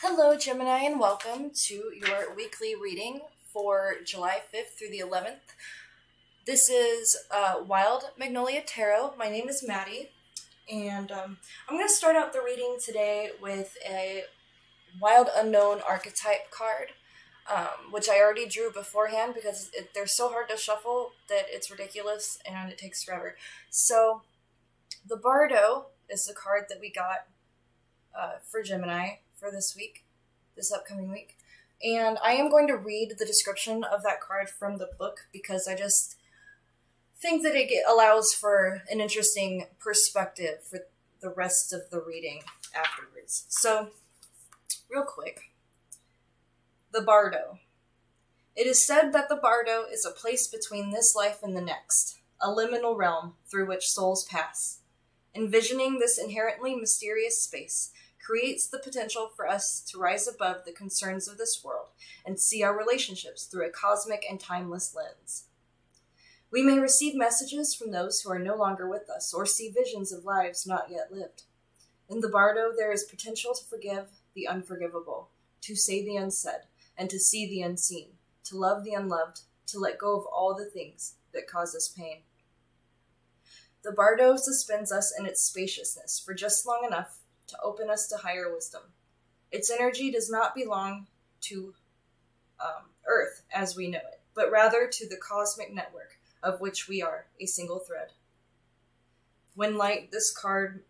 Hello, Gemini, and welcome to your weekly reading for July 5th through the 11th. This is Wild Magnolia Tarot. My name is Maddie, and I'm going to start out the reading today with a Wild Unknown Archetype card, which I already drew beforehand because they're so hard to shuffle that it's ridiculous and it takes forever. So, the Bardo is the card that we got for Gemini for this upcoming week. And I am going to read the description of that card from the book because I just think that it allows for an interesting perspective for the rest of the reading afterwards. So, real quick, the Bardo. It is said that the Bardo is a place between this life and the next, a liminal realm through which souls pass. Envisioning this inherently mysterious space creates the potential for us to rise above the concerns of this world and see our relationships through a cosmic and timeless lens. We may receive messages from those who are no longer with us or see visions of lives not yet lived. In the Bardo, there is potential to forgive the unforgivable, to say the unsaid, and to see the unseen, to love the unloved, to let go of all the things that cause us pain. The Bardo suspends us in its spaciousness for just long enough to open us to higher wisdom. Its energy does not belong to Earth as we know it, but rather to the cosmic network of which we are a single thread. When light, this card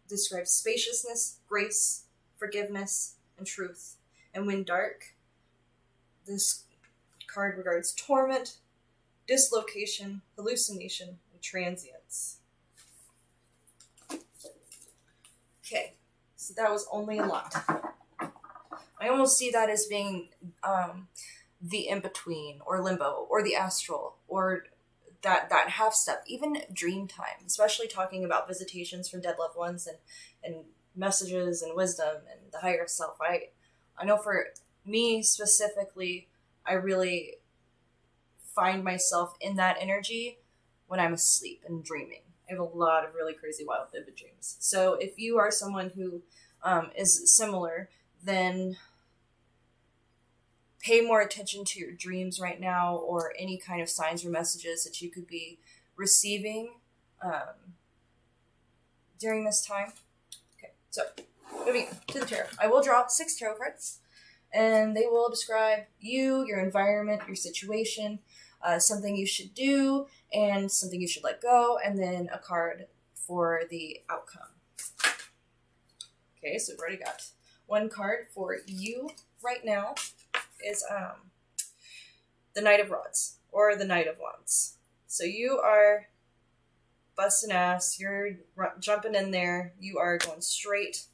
describes spaciousness, grace, forgiveness, and truth. And when dark, this card regards torment, dislocation, hallucination, and transience. Okay, so that was only a lot. I almost see that as being the in-between, or limbo, or the astral, or that half step, even dream time, especially talking about visitations from dead loved ones and messages and wisdom and the higher self. I know for me specifically, I really find myself in that energy when I'm asleep and dreaming. I have a lot of really crazy, wild, vivid dreams. So if you are someone who is similar, then pay more attention to your dreams right now or any kind of signs or messages that you could be receiving during this time. Okay, so moving to the tarot. I will draw 6 tarot cards, and they will describe you, your environment, your situation, something you should do, and something you should let go, and then a card for the outcome. Okay, so we've already got one card for you right now is the Knight of Rods, or the Knight of Wands. So you are busting ass, you're jumping in there, you are going straight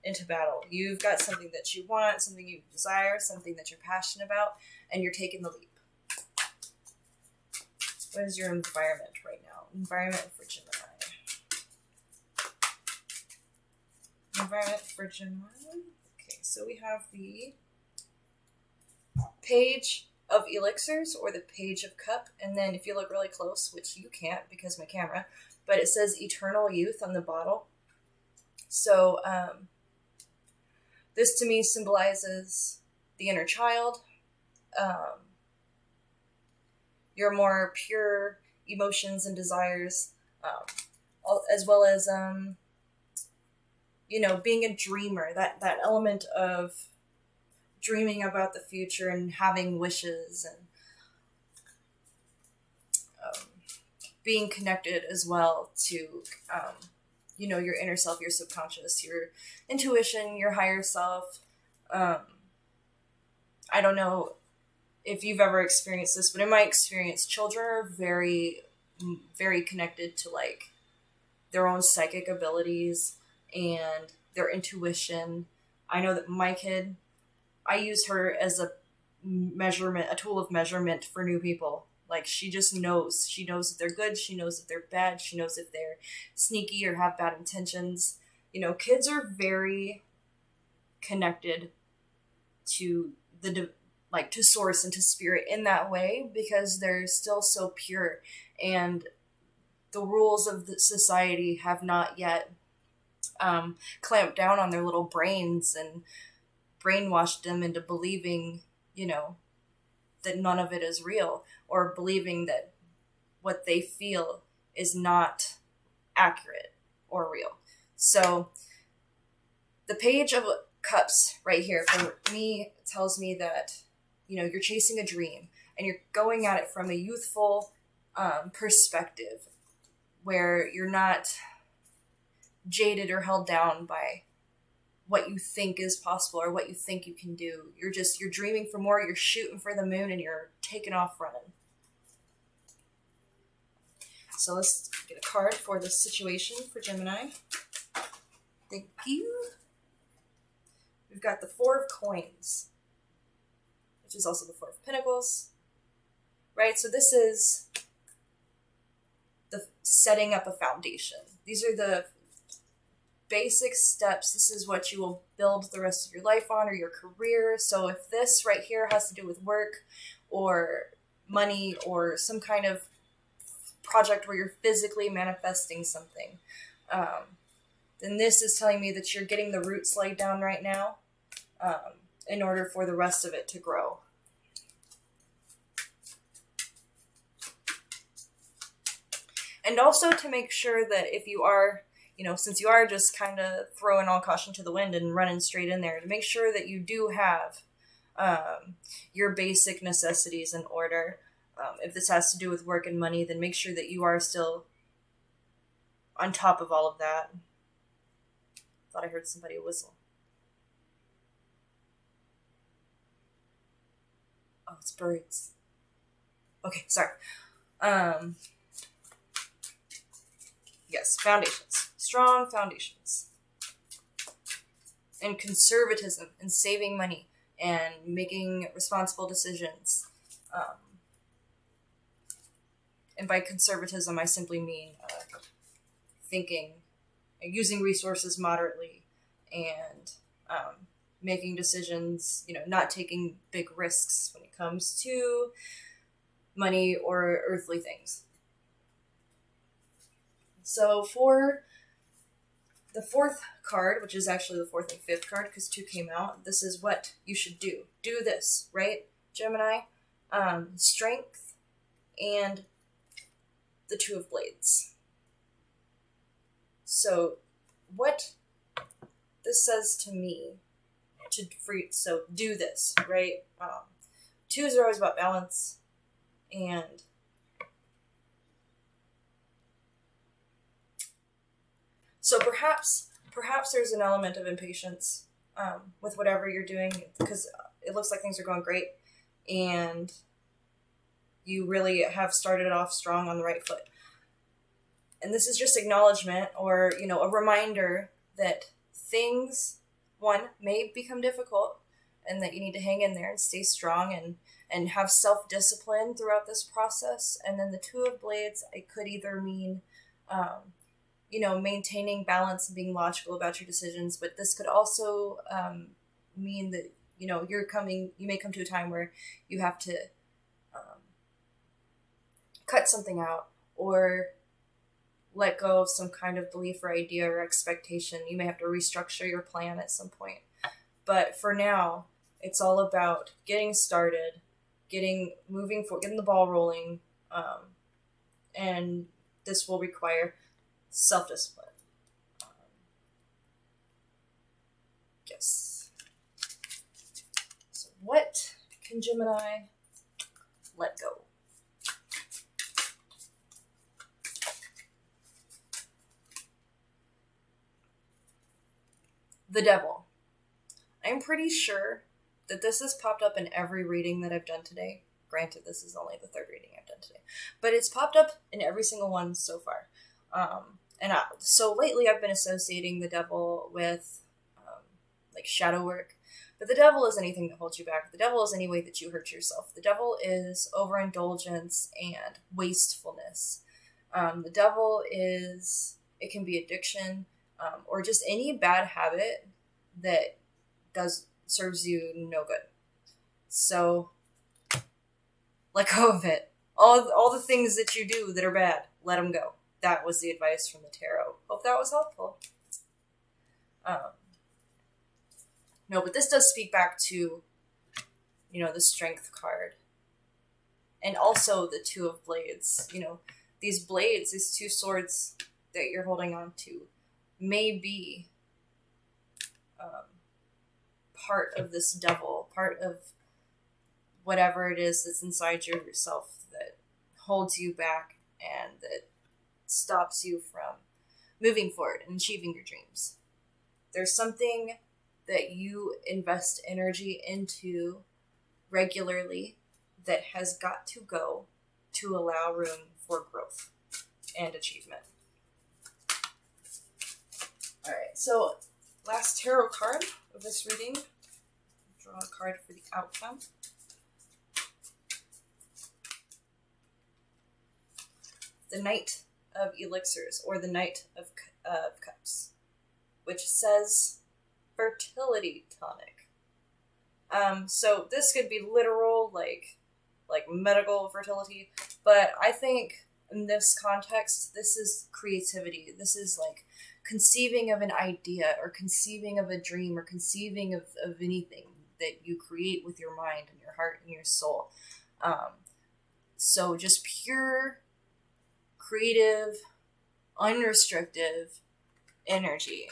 into battle. You've got something that you want, something you desire, something that you're passionate about, and you're taking the leap. What is your environment right now? Environment for Gemini. Environment for Gemini. Okay, so we have the Page of Elixirs, or the Page of Cup, and then if you look really close, which you can't because of my camera, but it says Eternal Youth on the bottle. So this to me symbolizes the inner child, your more pure emotions and desires, as well as being a dreamer, that element of dreaming about the future and having wishes, and being connected as well to your inner self, your subconscious, your intuition, your higher self. I don't know if you've ever experienced this, but in my experience, children are very, very connected to their own psychic abilities and their intuition. I know that my kid, I use her as a tool of measurement for new people. She just knows. She knows if they're good. She knows if they're bad. She knows if they're sneaky or have bad intentions. Kids are very connected to to source and to spirit in that way because they're still so pure, and the rules of the society have not yet clamped down on their little brains and brainwashed them into believing, that none of it is real, or believing that what they feel is not accurate or real. So the Page of Cups right here for me tells me that, you're chasing a dream and you're going at it from a youthful perspective where you're not jaded or held down by what you think is possible or what you think you can do. You're dreaming for more, you're shooting for the moon, and you're taking off running. So let's get a card for this situation for Gemini. Thank you. We've got the Four of Coins, which is also the Four of Pentacles, right? So this is the setting up a foundation. These are the basic steps. This is what you will build the rest of your life on, or your career. So if this right here has to do with work or money or some kind of project where you're physically manifesting something, then this is telling me that you're getting the roots laid down right now in order for the rest of it to grow. And also to make sure that if you are, since you are just kind of throwing all caution to the wind and running straight in there, to make sure that you do have your basic necessities in order. If this has to do with work and money, then make sure that you are still on top of all of that. Thought I heard somebody whistle. Oh, it's birds. Okay, sorry. Yes, foundations. Strong foundations. And conservatism and saving money and making responsible decisions. And by conservatism, I simply mean thinking, using resources moderately, and making decisions, not taking big risks when it comes to money or earthly things. So for the fourth card, which is actually the fourth and fifth card because two came out, this is what you should do. Do this, right, Gemini? Strength and the Two of Blades. So what this says to me, so do this, right? Twos are always about balance, and so perhaps there's an element of impatience with whatever you're doing, because it looks like things are going great and you really have started off strong on the right foot. And this is just acknowledgement, or, a reminder that things, one, may become difficult, and that you need to hang in there and stay strong and have self-discipline throughout this process. And then the Two of Blades, it could either mean, maintaining balance and being logical about your decisions, but this could also mean that, you may come to a time where you have to cut something out or let go of some kind of belief or idea or expectation. You may have to restructure your plan at some point. But for now, it's all about getting started, getting the ball rolling, and this will require self-discipline. Yes. So what can Gemini let go? The Devil. I'm pretty sure that this has popped up in every reading that I've done today. Granted, this is only the third reading I've done today. But it's popped up in every single one so far. So lately I've been associating the Devil with shadow work. But the Devil is anything that holds you back. The Devil is any way that you hurt yourself. The Devil is overindulgence and wastefulness. The Devil it can be addiction, or just any bad habit that serves you no good. So let go of it. All the things that you do that are bad, let them go. That was the advice from the tarot. Hope that was helpful. Um, no, but this does speak back to, the Strength card. And also the Two of Blades. These blades, these two swords that you're holding on to, may be part of this devil, part of whatever it is that's inside yourself that holds you back and that stops you from moving forward and achieving your dreams. There's something that you invest energy into regularly that has got to go to allow room for growth and achievement. All right, so last tarot card of this reading. Draw a card for the outcome. The Knight of Elixirs, or the Knight of Cups, which says fertility tonic. So this could be literal, like medical fertility, but I think in this context, this is creativity. This is like conceiving of an idea or conceiving of a dream or conceiving of anything that you create with your mind and your heart and your soul. So just pure, creative, unrestricted energy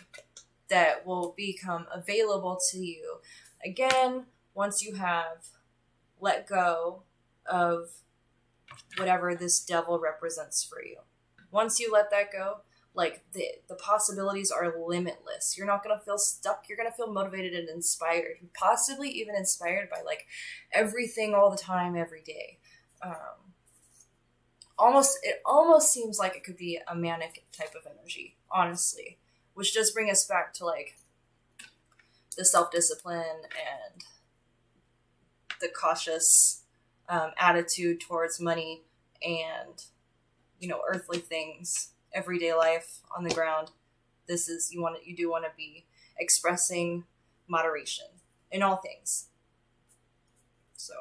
that will become available to you. Again, once you have let go of whatever this devil represents for you. Once you let that go, like the possibilities are limitless. You're not going to feel stuck. You're going to feel motivated and inspired, possibly even inspired by like everything all the time, every day. It almost seems like it could be a manic type of energy, honestly, which does bring us back to like the self-discipline and the cautious attitude towards money and, earthly things, everyday life on the ground. This is, you do want to be expressing moderation in all things. So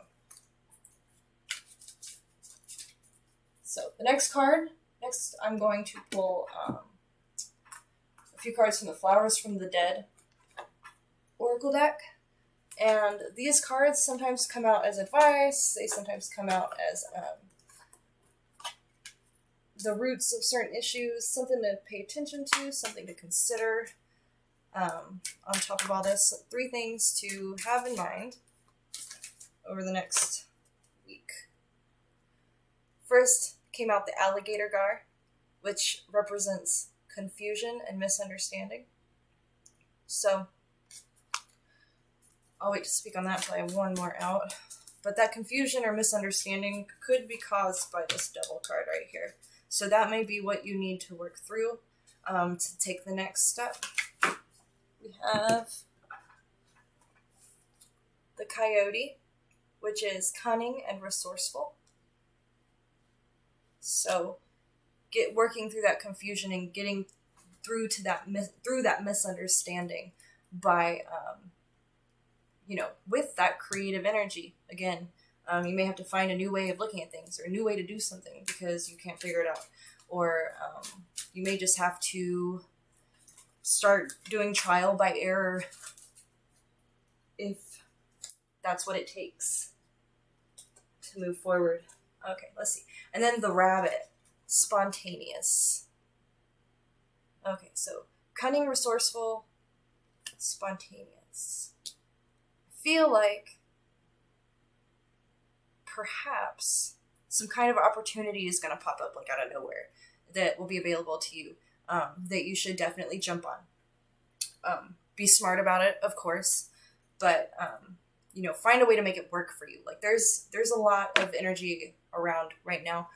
the next I'm going to pull a few cards from the Flowers from the Dead Oracle deck. And these cards sometimes come out as advice. They sometimes come out as the roots of certain issues, something to pay attention to, something to consider. On top of all this, 3 things to have in mind over the next week. First came out the Alligator Gar, which represents confusion and misunderstanding. So I'll wait to speak on that until I have one more out. But that confusion or misunderstanding could be caused by this Devil card right here. So that may be what you need to work through to take the next step. We have the Coyote, which is cunning and resourceful. So working through that confusion and getting through that misunderstanding by with that creative energy. Again, you may have to find a new way of looking at things or a new way to do something because you can't figure it out. Or you may just have to start doing trial by error if that's what it takes to move forward. Okay, let's see. And then the Rabbit, spontaneous. Okay, so cunning, resourceful, spontaneous. Feel like perhaps some kind of opportunity is going to pop up like out of nowhere that will be available to you that you should definitely jump on. Be smart about it, of course, but find a way to make it work for you. Like there's a lot of energy around right now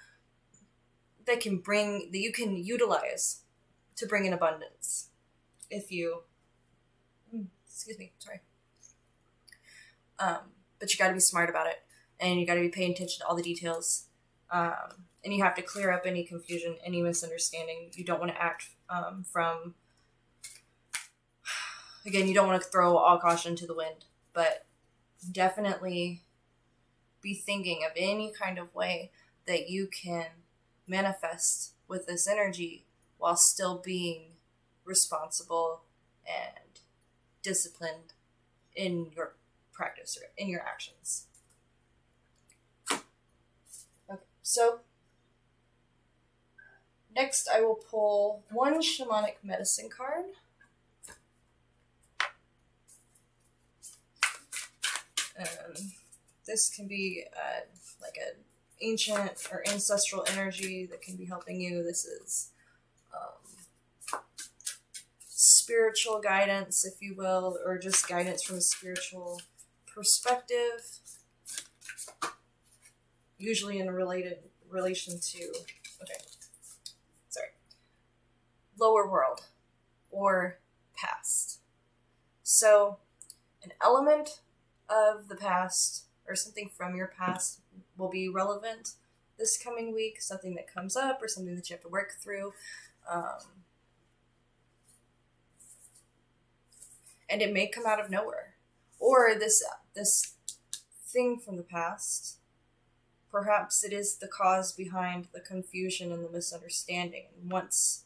that you can utilize to bring in abundance. But you got to be smart about it, and you got to be paying attention to all the details, and you have to clear up any confusion, any misunderstanding. You don't want to act you don't want to throw all caution to the wind, but definitely be thinking of any kind of way that you can manifest with this energy while still being responsible and disciplined in your practice or in your actions. Okay, so next I will pull one shamanic medicine card. This can be like an ancient or ancestral energy that can be helping you. This is spiritual guidance, if you will, or just guidance from a spiritual perspective, usually in relation to lower world or past. So an element of the past or something from your past will be relevant this coming week, something that comes up or something that you have to work through. And it may come out of nowhere. Or this thing from the past, perhaps it is the cause behind the confusion and the misunderstanding. And once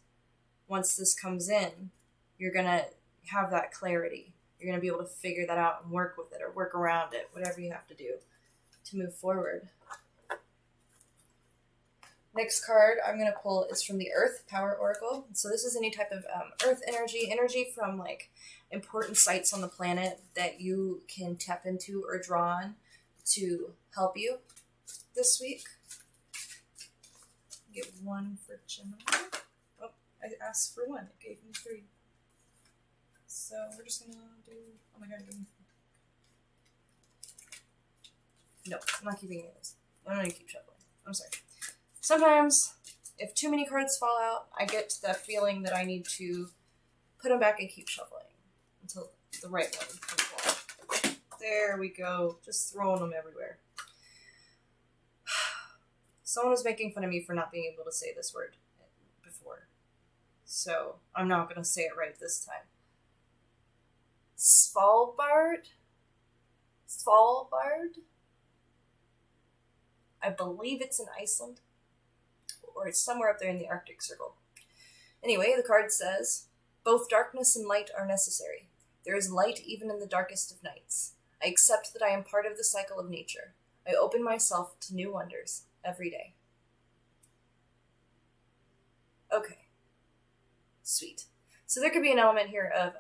this comes in, you're going to have that clarity. You're going to be able to figure that out and work with it or work around it, whatever you have to do to move forward. Next card I'm going to pull is from the Earth Power Oracle. So this is any type of earth energy from like important sites on the planet that you can tap into or draw on to help you this week. Get one for Gemini. Oh, I asked for one. It gave me 3. So we're just going to do... Oh my god, give me... No, I'm not keeping any of this. I'm going to keep shuffling. I'm sorry. Sometimes, if too many cards fall out, I get that feeling that I need to put them back and keep shuffling until the right one comes along. There we go. Just throwing them everywhere. Someone was making fun of me for not being able to say this word before. So, I'm not going to say it right this time. Svalbard? I believe it's in Iceland. Or it's somewhere up there in the Arctic Circle. Anyway, the card says, both darkness and light are necessary. There is light even in the darkest of nights. I accept that I am part of the cycle of nature. I open myself to new wonders every day. Okay. Sweet. So there could be an element here of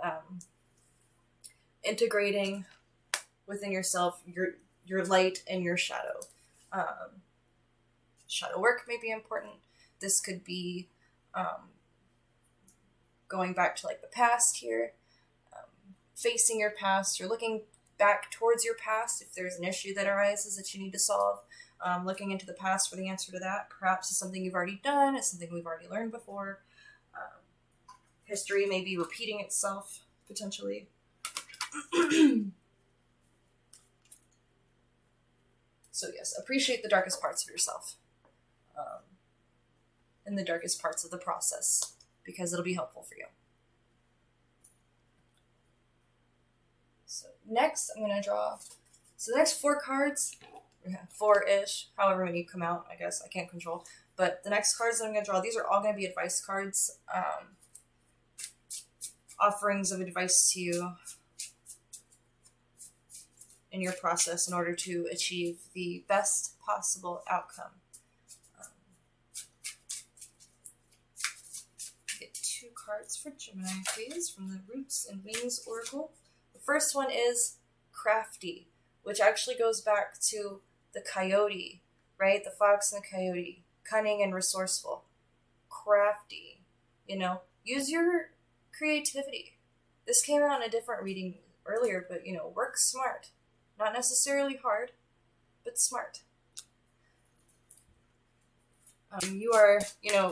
integrating within yourself your light and your shadow. Shadow work may be important. This could be going back to like the past here, facing your past, or looking back towards your past if there's an issue that arises that you need to solve. Looking into the past for the answer to that. Perhaps it's something you've already done. It's something we've already learned before. History may be repeating itself, potentially. So yes, appreciate the darkest parts of yourself. In the darkest parts of the process, because it'll be helpful for you. So next, I'm going to draw. So the next 4 cards, 4-ish, however many come out, I guess I can't control. But the next cards that I'm going to draw, these are all going to be advice cards, offerings of advice to you in your process in order to achieve the best possible outcome. Cards for Gemini, please, from the Roots and Wings Oracle. The first one is crafty, which actually goes back to the coyote, right? The fox and the coyote. Cunning and resourceful. Crafty. Use your creativity. This came out in a different reading earlier, but, work smart. Not necessarily hard, but smart. You are,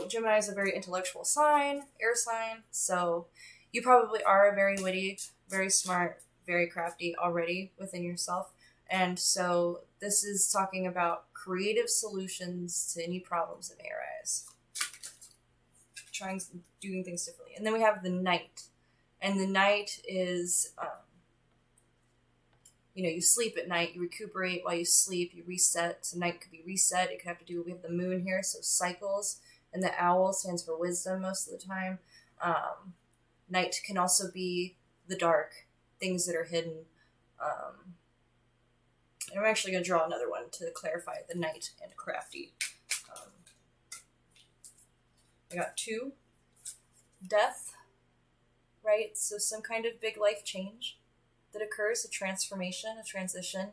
Gemini is a very intellectual sign, air sign, so you probably are very witty, very smart, very crafty already within yourself. And so this is talking about creative solutions to any problems that may arise. Doing things differently. And then we have the Knight. And the Knight is, you sleep at night, you recuperate while you sleep, you reset. So night could be reset. It could have to do, we have the moon here, so cycles. And the owl stands for wisdom most of the time. Night can also be the dark, things that are hidden. And I'm actually going to draw another one to clarify the knight and crafty. I got 2, death, right? So some kind of big life change that occurs, a transformation, a transition,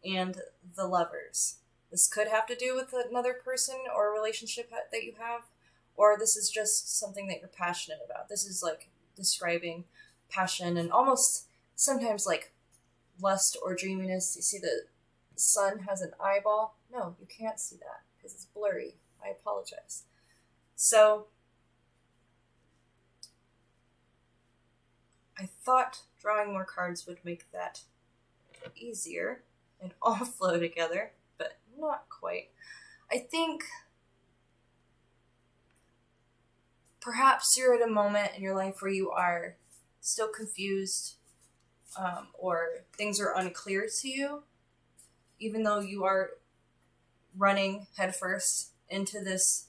and the lovers. This could have to do with another person or a relationship that you have, or this is just something that you're passionate about. This is like describing passion and almost sometimes like lust or dreaminess. You see the sun has an eyeball? No, you can't see that because it's blurry. I apologize. So I thought drawing more cards would make that easier and all flow together, but not quite. I think perhaps you're at a moment in your life where you are still confused, or things are unclear to you, even though you are running headfirst into this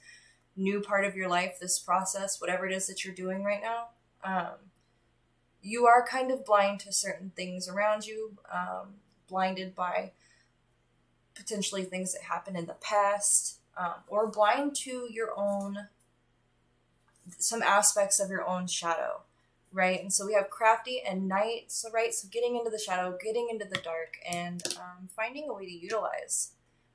new part of your life, this process, whatever it is that you're doing right now. You are kind of blind to certain things around you, blinded by potentially things that happened in the past, or blind to some aspects of your own shadow, right? And so we have crafty and night, so getting into the shadow, getting into the dark, and finding a way to utilize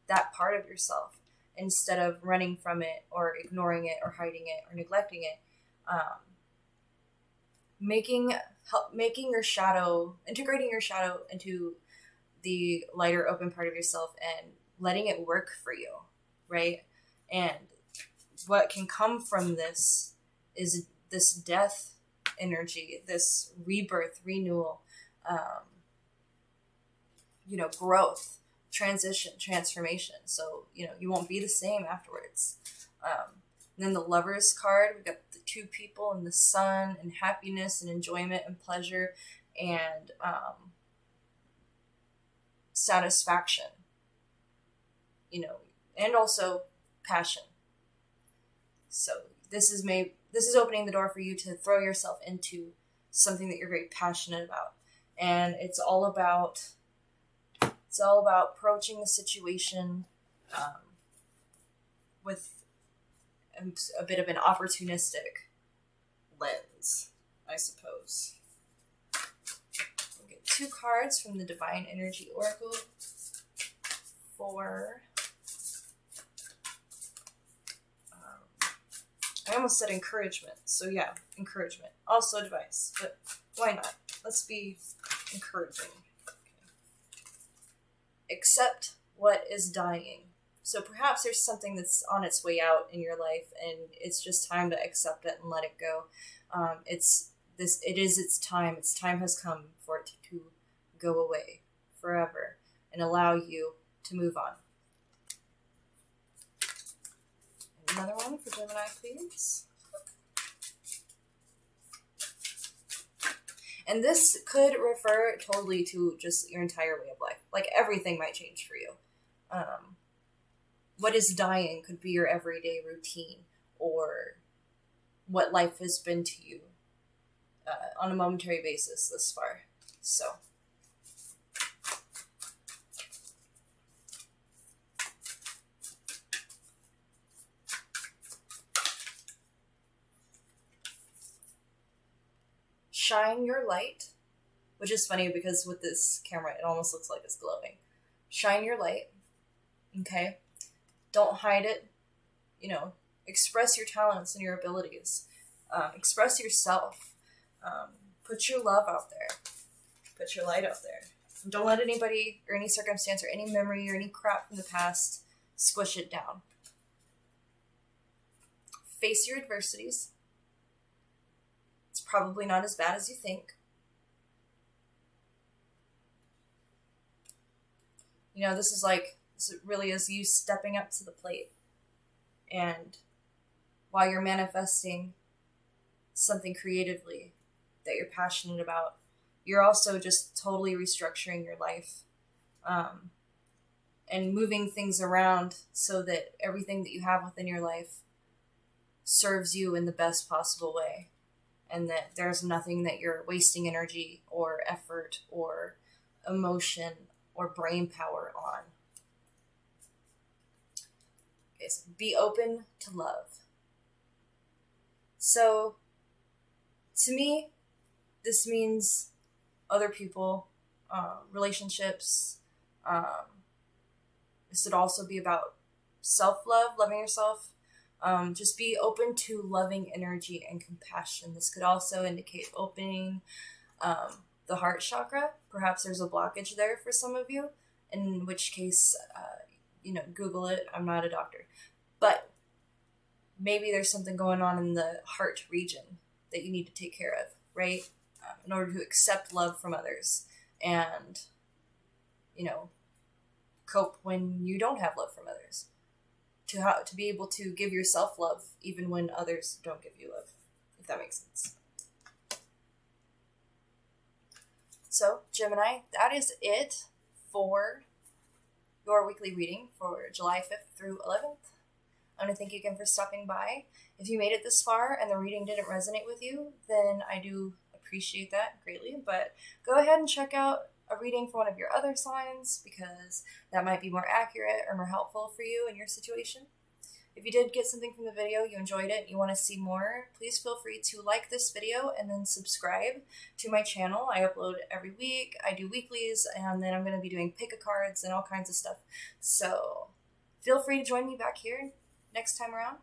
that part of yourself instead of running from it or ignoring it or hiding it or neglecting it. Making your shadow, integrating your shadow into the lighter open part of yourself and letting it work for you, right? And what can come from this is this death energy, this rebirth, renewal, growth, transition, transformation. So, you won't be the same afterwards. And then the Lovers card, we've got the 2 people and the sun and happiness and enjoyment and pleasure and satisfaction, and also passion. So this is opening the door for you to throw yourself into something that you're very passionate about. And it's all about approaching the situation with a bit of an opportunistic lens, I suppose. We'll get 2 cards from the Divine Energy Oracle for... I almost said encouragement, so yeah, encouragement. Also advice, but why not? Let's be encouraging. Okay. Accept what is dying. So perhaps there's something that's on its way out in your life, and it's just time to accept it and let it go. It is its time. Its time has come for it to go away forever and allow you to move on. Another one for Gemini, please. And this could refer totally to just your entire way of life. Like everything might change for you. What is dying could be your everyday routine or what life has been to you on a momentary basis this far. So. Shine your light, which is funny because with this camera, it almost looks like it's glowing. Shine your light, okay? Don't hide it. Express your talents and your abilities. Express yourself. Put your love out there. Put your light out there. And don't let anybody or any circumstance or any memory or any crap from the past squish it down. Face your adversities. It's probably not as bad as you think. This really is you stepping up to the plate. And while you're manifesting something creatively that you're passionate about, you're also just totally restructuring your life and moving things around so that everything that you have within your life serves you in the best possible way. and that there's nothing that you're wasting energy or effort or emotion or brain power on. Okay, so be open to love. So, to me, this means other people, relationships. This would also be about self-love, loving yourself. Just be open to loving energy and compassion. This could also indicate opening the heart chakra. Perhaps there's a blockage there for some of you, in which case, Google it. I'm not a doctor. But maybe there's something going on in the heart region that you need to take care of, right? In order to accept love from others and, cope when you don't have love from others. To be able to give yourself love even when others don't give you love, if that makes sense. So, Gemini, that is it for your weekly reading for July 5th through 11th. I want to thank you again for stopping by. If you made it this far and the reading didn't resonate with you, then I do appreciate that greatly. But go ahead and check out a reading for one of your other signs, because that might be more accurate or more helpful for you in your situation. If you did get something from the video, you enjoyed it, and you want to see more, please feel free to like this video and then subscribe to my channel. I upload every week. I do weeklies, and then I'm going to be doing pick-a-cards and all kinds of stuff. So feel free to join me back here next time around.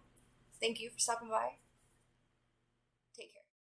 Thank you for stopping by.